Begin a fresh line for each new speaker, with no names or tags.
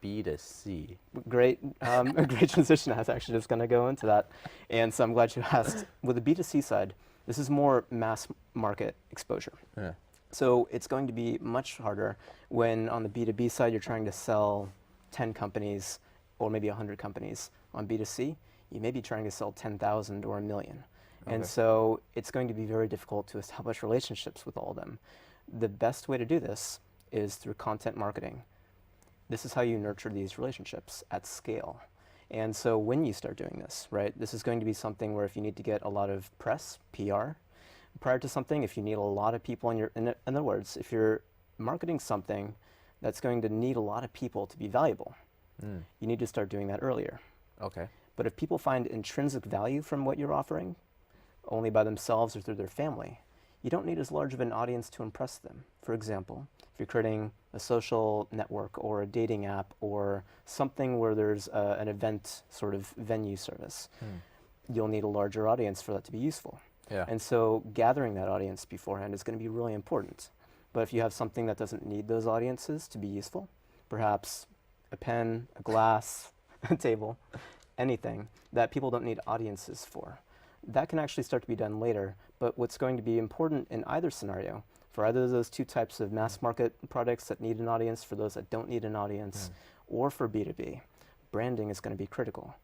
B2C?
Great, a great transition. I was actually just going to go into that. And so I'm glad you asked. With the B2C side, this is more mass market exposure.
Yeah.
So it's going to be much harder when on the B2B side, you're trying to sell 10 companies or maybe 100 companies. On B2C, you may be trying to sell 10,000 or a million. And
Okay.
so it's going to be very difficult to establish relationships with all of them. The best way to do this is through content marketing. This is how you nurture these relationships at scale. And so when you start doing this, right, this is going to be something where if you need to get a lot of press, PR, prior to something, if you need a lot of people in other words, if you're marketing something that's going to need a lot of people to be valuable, you need to start doing that earlier.
Okay.
But if people find intrinsic value from what you're offering, only by themselves or through their family, you don't need as large of an audience to impress them. For example, if you're creating a social network or a dating app or something where there's an event sort of venue service, you'll need a larger audience for that to be useful.
Yeah.
And so gathering that audience beforehand is going to be really important. But if you have something that doesn't need those audiences to be useful, perhaps a pen, a glass, a table, anything that people don't need audiences for, that can actually start to be done later. But what's going to be important in either scenario, for either of those two types of mass market products that need an audience, for those that don't need an audience, or for B2B, branding is going to be critical.